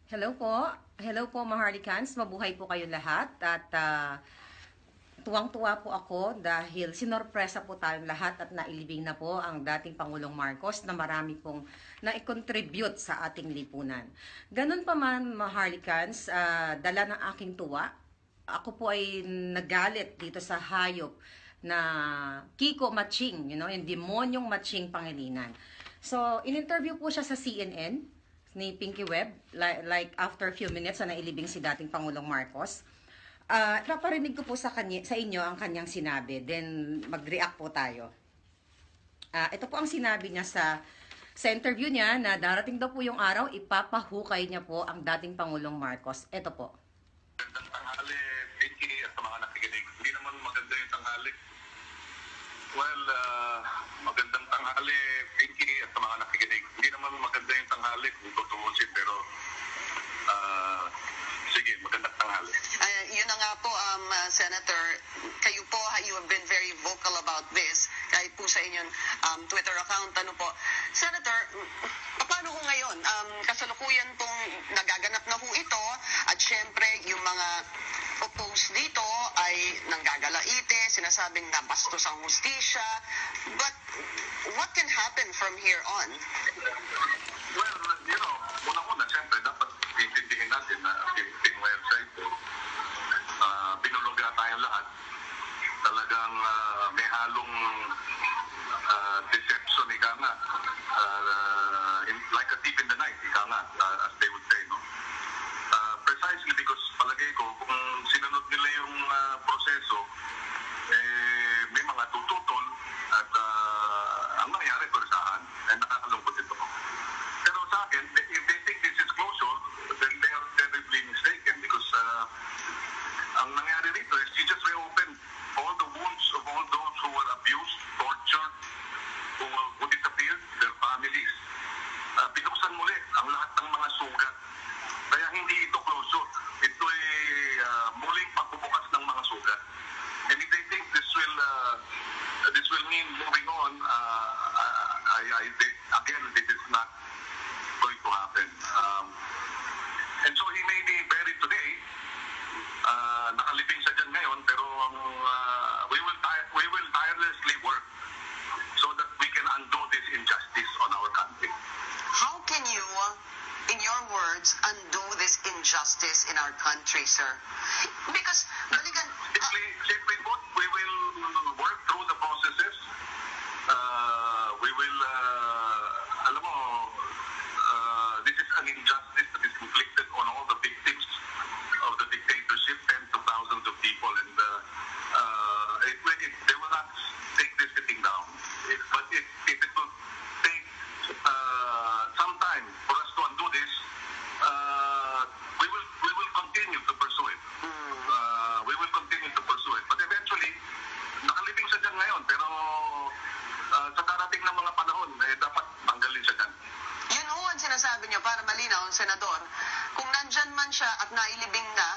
Hello po. Hello po, Maharlikans. Mabuhay po kayo lahat. At tuwang-tuwa po ako dahil sinorpresa po tayong lahat at nailibing na po ang dating Pangulong Marcos na marami pong na-contribute sa ating lipunan. Ganun pa man, Maharlikans, dala ng aking tuwa. Ako po ay nagalit dito sa hayop na Kiko Matching, yung demonyong Matching Pangilinan. So, in-interview po siya sa CNN ni Pinky Webb, like after a few minutes na nailibing si dating Pangulong Marcos. Paparinig ko po sa inyo ang kanyang sinabi, then mag-react po tayo. Ito po ang sinabi niya sa interview niya na darating daw po yung araw, ipapahukay niya po ang dating Pangulong Marcos. Ito po. Magandang tanghali, Pinky, at sa mga nakikinig. Hindi naman maganda yung tanghali. Well, magandang tanghali, Pinky, at sa mga nakikinig. Hindi naman maganda yung tanghali kung tutuusin, pero sige, magandang tanghali. Yun na nga po, Senator, kayo po, you have been very vocal about this, kahit po sa inyong Twitter account. Ano po, Senator, paano ho ngayon? Kasalukuyan pong nagaganap na ho ito, at syempre, yung mga oppose dito ay nanggagalaite, sinasabing nabastos ang hustisya. But what can happen from here on? Well, unang-una, siyempre, dapat intindihin natin na Philippine website, binuluga tayong lahat. Talagang may halong deception, ika nga. Like a thief in the night, ika nga, as they would say, no? Precisely because palagay ko, kung sinunod nila yung proseso, may mga tututol at ang nangyari parusahan. Nakakalungkot ito. Pero sa akin, if they think this is closure, then they are terribly mistaken because ang nangyari rito is you just reopen all the wounds of all those who were abused, tortured, who disappeared, their families. Binuksan muli ang lahat ng mga sugat. Kaya hindi ito closure. Ito ay muling pagbubukas ng mga sugat. And if they think this will mean moving on, again, this is not going to happen. And so he may be buried today. Nakalibing siya dyan ngayon, pero we will tirelessly work so that we can undo this injustice on our country. How can you, in your words, undo this injustice in our country, sir? Because, balikan... Simply put, we will work through the processes. We will, alam mo, this is an injustice that is inflicted on all the victims of the dictatorship, tens of thousands of people, and they will not take this sitting down. But if it will take some time for us to undo this, we will continue to pursue it. We will continue to pursue it. But eventually, nakalibing siya dyan ngayon, pero sa darating na mga panahon, dapat tanggalin siya dyan. Yun ho ang sinasabi niyo para malinaw, Senador. Kung nandyan man siya at nailibing na,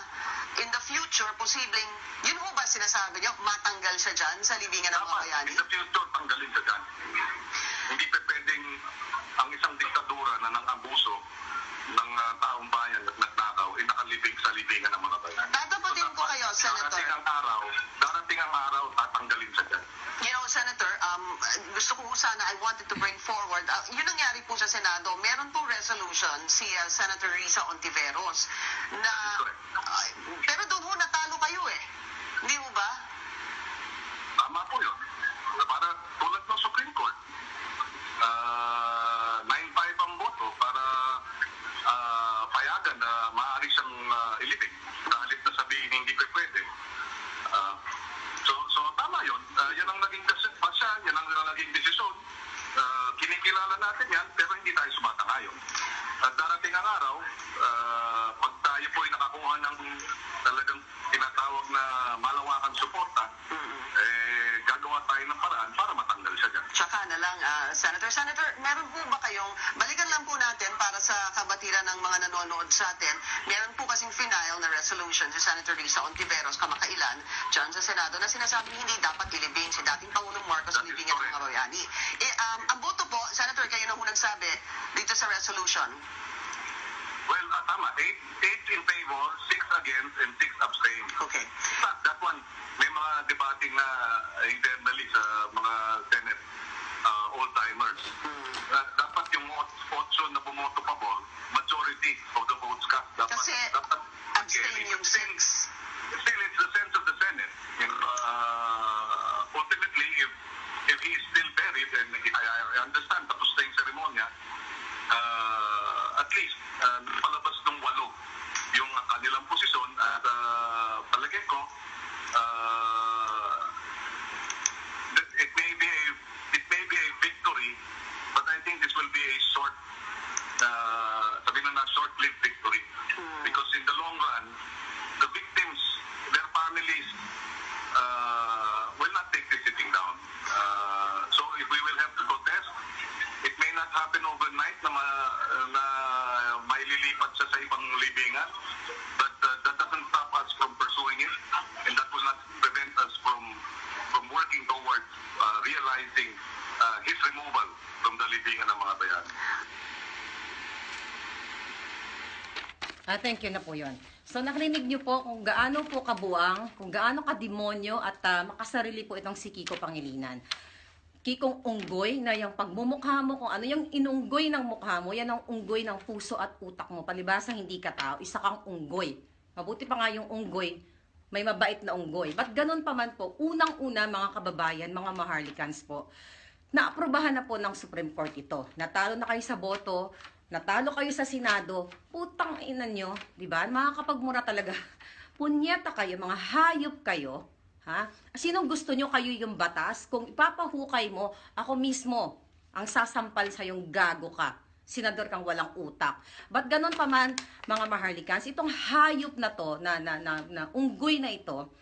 in the future, posibleng, yun ho ba sinasabi niyo, matanggal siya dyan sa libingan ng mga bayani? In the future, tanggalin siya dyan. Hindi pa pwedeng ang isang diktadura na nang-abuso ng taong bayan at nagnakaw ay nakalibing sa libingan ng mga bayan. Tatapatin ko kayo, Senator. Darating ang araw, tatanggalin siya dyan. You know, Senator, gusto ko sana, I wanted to bring forward, yun nangyari po sa Senado, meron pong resolution si Senator Risa Ontiveros na, pero doon ho natalo kayo eh. Hindi mo ba? Tama po yun. Para tulad ng Supreme Court, 9-5 ang boto para payagan na maaari siyang ilibing. Kahalit na sabihin hindi pa pwede. So tama yun. Yan ang naging pasya, yan ang naging desisyon. Kinikilala natin yan, pero hindi tayo sumatangayon. At darating ang araw, pag tayo po ay nakakuha ng talagang tinatawag na malawakang suporta, gagawa tayo ng paraan para matanggal siya dyan. Tsaka na lang, Senator, meron po ba kayong, balikan lang po natin para sa kabatiran ng mga nanonood sa atin, meron po kasing final na resolution si Senator Risa Ontiveros kamakailan dyan sa Senado na sinasabing hindi dapat ilibing si dating Pangulong Marcos sa libingan ng mga bayani. Ang boto po, Senator, kayo na ho nagsabi dito sa resolution. Well, at tama. 8 in favor, 6 against, and 6 abstain. Okay. That one, may mga debating na internally sa mga Senate old-timers. Dapat yung 8 na bumoto pabor, majority of the votes cast. Kasi dapat abstain yung 6. Still, it's the sense of the Senate. Ultimately, if he is still buried, and I understand, tapos na yung seremonya, at least, palabas ng 8 yung kanilang posisyon at palagay ko, it may be a victory, but I think this will be a short-lived victory. Because in the long run, the victims, their families, will not take this sitting down. So if we will have to protest, it may not happen overnight na maililipat siya sa ibang libingan, but that doesn't stop us from pursuing it, and that will not prevent us from working towards realizing his removal from the libingan ng mga bayan. Thank you na po yun. So nakarinig niyo po kung gaano po kabuang, kung gaano kademonyo at makasarili po itong si Kiko Pangilinan. Kikong unggoy na yung pagmumukha mo, kung ano yung inunggoy ng mukha mo, yan ang unggoy ng puso at utak mo. Palibasang hindi ka tao, isa kang unggoy. Mabuti pa nga yung unggoy, may mabait na unggoy. Ba't ganun pa man po, unang-una mga kababayan, mga Maharlikans po, naaprubahan na po ng Supreme Court ito. Natalo na kayo sa boto, natalo kayo sa Senado, putang ina nyo, di ba? Makakapagmura talaga. Punyeta kayo, mga hayop kayo. Ha? Sinong gusto nyo kayo yung batas? Kung ipapahukay mo, ako mismo ang sasampal sa yung gago ka. Senador kang walang utak. Ba't ganun pa man, mga Maharlikans, itong hayop na to, na unggoy na ito,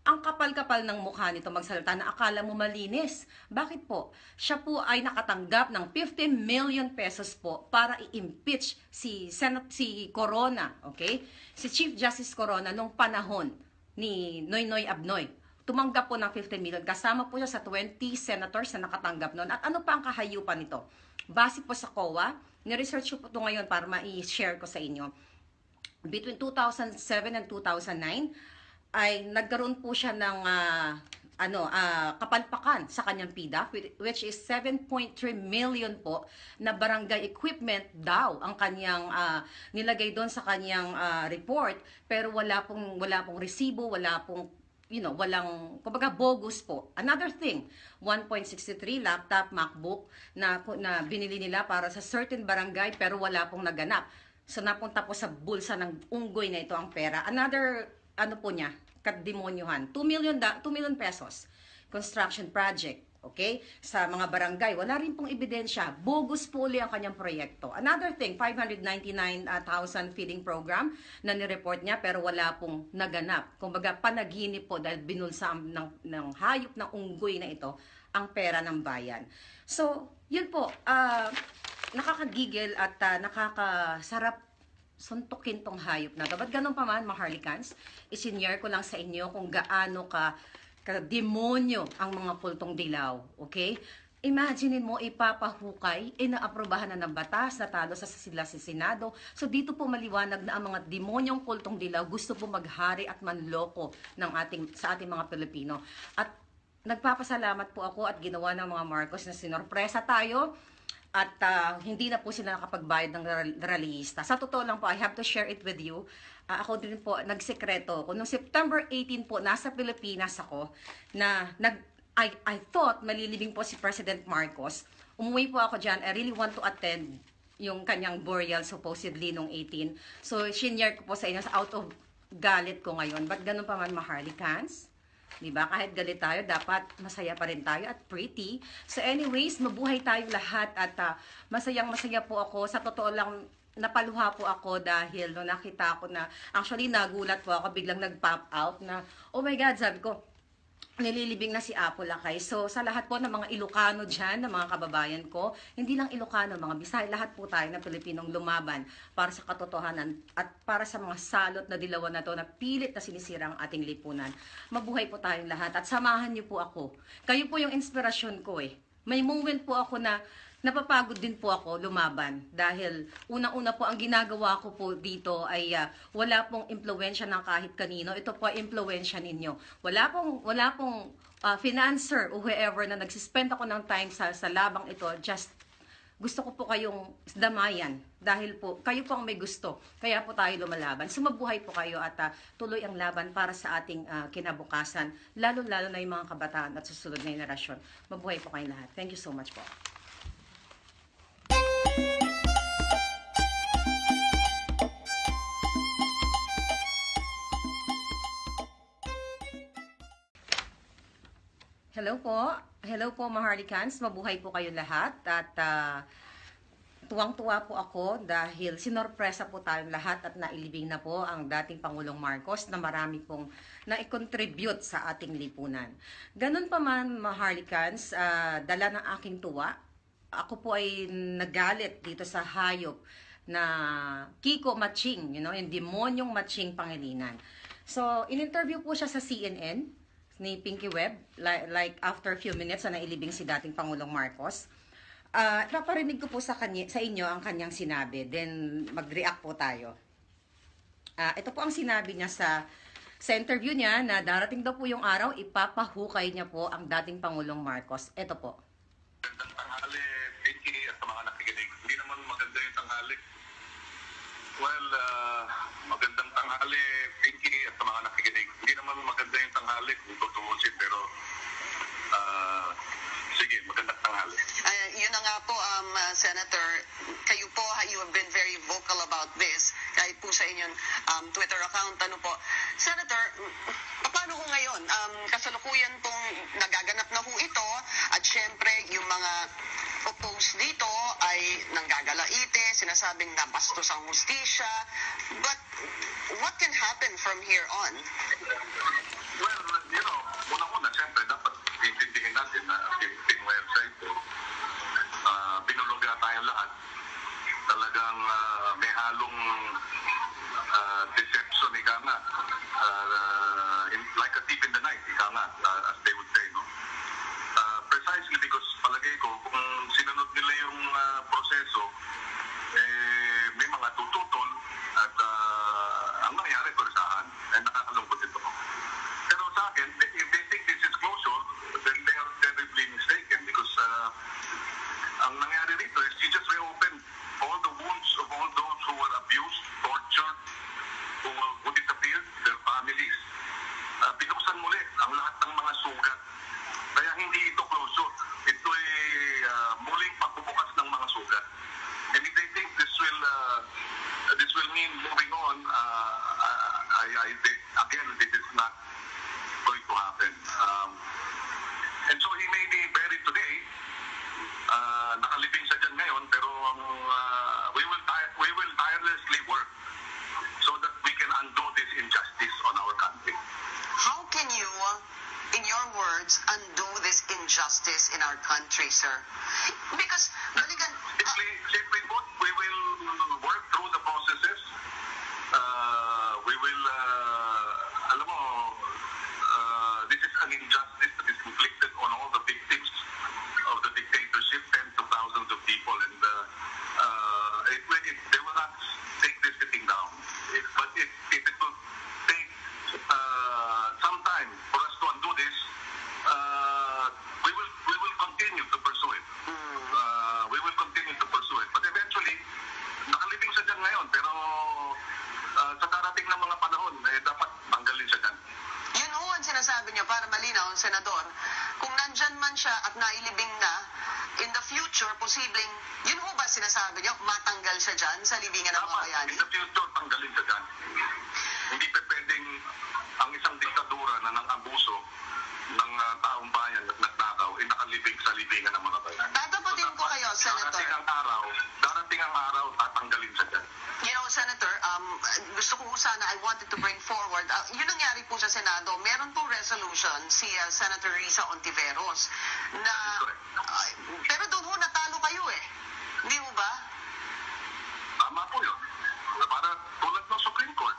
ang kapal-kapal ng mukha nito magsalita na akala mo malinis. Bakit po? Siya po ay nakatanggap ng 50 million pesos po para i-impeach si Corona, okay? Si Chief Justice Corona nung panahon ni Noynoy Abnoy. Tumanggap po ng 50 million. Kasama po siya sa 20 senators na nakatanggap noon. At ano pa ang kahayupan nito? Base po sa COA, ni-research ko po ito ngayon para ma-share ko sa inyo. Between 2007 and 2009, ay nagkaroon po siya ng kapalpakan sa kanyang PIDA, which is 7.3 million po na barangay equipment daw ang kanyang nilagay doon sa kanyang report, pero wala pong resibo, walang, kumbaga bogus po. Another thing, 1.63 laptop, MacBook na binili nila para sa certain barangay pero wala pong naganap. So napunta po sa bulsa ng unggoy na ito ang pera. Another kademonyohan, 2 million pesos. Construction project, okay? Sa mga barangay, wala rin pong ebidensya. Bogus po uli ang kanyang proyekto. Another thing, 599,000 feeding program na nireport niya pero wala pong naganap. Kumbaga, panaginip po dahil binulsa ng hayop ng unggoy na ito ang pera ng bayan. So, yun po, nakakagigil at nakakasarap suntukin tong hayop na. Ba't ganun pa man, Maharlikans? Isinyer ko lang sa inyo kung gaano ka-demonyo ang mga pultong dilaw. Okay? Imaginin mo, ipapahukay, naaprobahan na ng batas, natalo sila sa Senado. So dito po maliwanag na ang mga demonyong pultong dilaw gusto po maghari at manloko sa ating mga Pilipino. At nagpapasalamat po ako at ginawa ng mga Marcos na sinorpresa tayo. At hindi na po sila nakapagbayad ng rallyista. Sa totoo lang po, I have to share it with you. Ako din po, nagsekreto. Noong September 18 po, nasa Pilipinas ako, na I thought malilibing po si President Marcos. Umuwi po ako dyan. I really want to attend yung kanyang burial supposedly noong 18. So, shinare ko po sa inyo out of galit ko ngayon. But ganun pa man, Maharlikans? Diba? Kahit galit tayo, dapat masaya pa rin tayo at pretty. So anyways, mabuhay tayo lahat at masayang-masaya po ako. Sa totoo lang, napaluha po ako dahil no, nakita ko na, actually nagulat po ako, biglang nag-pop out na, oh my God, sabi ko, nililibing na si Apo Lakay. So, sa lahat po ng mga Ilocano dyan, ng mga kababayan ko, hindi lang Ilocano, mga Bisaya, lahat po tayo na Pilipinong lumaban para sa katotohanan at para sa mga salot na dilawan na to na pilit na sinisira ang ating lipunan. Mabuhay po tayong lahat at samahan niyo po ako. Kayo po yung inspirasyon ko eh. May moment po ako na napapagod din po ako lumaban dahil unang-una po ang ginagawa ko po dito ay wala pong impluwensya ng kahit kanino. Ito po ay impluwensya ninyo. Wala pong financer o whoever na nagsispend ako ng time sa labang ito. Just gusto ko po kayong damayan dahil po kayo po ang may gusto. Kaya po tayo lumalaban. Sumabuhay po kayo at tuloy ang laban para sa ating kinabukasan, lalo-lalo na yung mga kabataan at susunod na henerasyon. Mabuhay po kayong lahat. Thank you so much po. Hello po. Hello po, Maharlikans. Mabuhay po kayo lahat. At tuwang-tuwa po ako dahil sinorpresa po tayong lahat at nailibing na po ang dating Pangulong Marcos na marami pong na-contribute sa ating lipunan. Ganun pa man, Maharlikans, dala ng aking tuwa. Ako po ay nagalit dito sa hayop na Kiko Matching, yung demonyong Matching Pangilinan. So, in-interview po siya sa CNN ni Pinky Webb, like after a few minutes na nailibing si dating Pangulong Marcos. Paparinig ko po sa inyo ang kanyang sinabi, then mag-react po tayo. Ito po ang sinabi niya sa interview niya na darating daw po yung araw, ipapahukay niya po ang dating Pangulong Marcos. Ito po. Magandang tanghali, Pinky, at sa mga nakikinig. Hindi naman maganda yung tanghali. Well, magandang tanghali, Pinky, at sa mga nakikinig. Hindi naman maganda yung tanghali kung tutuusin, pero sige, magandang tanghali. Yun na nga po, Senator, kayo po, you have been very vocal about this, kahit po sa inyong Twitter account. Ano po, Senator, paano ho ngayon? Kasalukuyan pong nagaganap na ho ito, at syempre, yung mga oppose dito ay nanggagalaite, sinasabing nabastos ang hustisya. But what can happen from here on? Well, unang-una, siyempre, dapat intindihin natin na ating website, binuluga tayong lahat. Talagang may halong deception, ika nga. Like a thief in the night, ika nga, as they would say, no? Precisely because palagay ko, kung sinunod nila yung proseso, may mga tututol at ang nangyari kulisahan, nakakalungkot ito. Pero sa akin, if they think this is closure, then they are terribly mistaken because ang nangyari rito is you just reopen all the wounds of all those who were abused, tortured, who disappeared, their families. Binuksan muli ang lahat ng mga sugat. Kaya hindi ito closure. Ito ay muling pagbubukas ng mga sugat. And if they think this will mean moving on, again, this is not going to happen. And so he may be buried today. Nakalibing siya dyan ngayon, pero we will tirelessly work so that we can undo this injustice on our country. How can you, in your words, undo this injustice in our country, sir? Because, balikan, Simply put, we will work through the processes. We will, alam mo, this is an injustice that is inflicted on all the victims of the dictatorship, tens of thousands of people, and they will not take this sitting down. But if it will take some time for us to undo this, we will continue to pursue it. We will continue to pursue it. But eventually, nakalibing siya dyan ngayon, pero sa darating ng mga panahon, dapat tanggalin siya dyan. yun ho ang sinasabi niyo para malinaw, Senador. Kung nandyan man siya at nailibing na, in the future, posibleng, yun ho ba sinasabi niyo, matanggal siya dyan sa libingan ng mga Dapat, bayani? in the future, tanggalin siya dyan. Hindi pa pwedeng ang isang diktadura na nang-abuso ng taong bayan at nagnakaw, nakalibing sa libingan ng mga bayan. Tatapatin ko kayo, Senator. Darating ang araw, tatanggalin siya dyan. You know, Senator, gusto ko sana, I wanted to bring forward, yun nangyari po sa Senado, meron pong resolution si Senator Risa Ontiveros na, pero doon ho natalo kayo eh. Hindi mo ba? Tama po yun. Para tulad ng Supreme Court.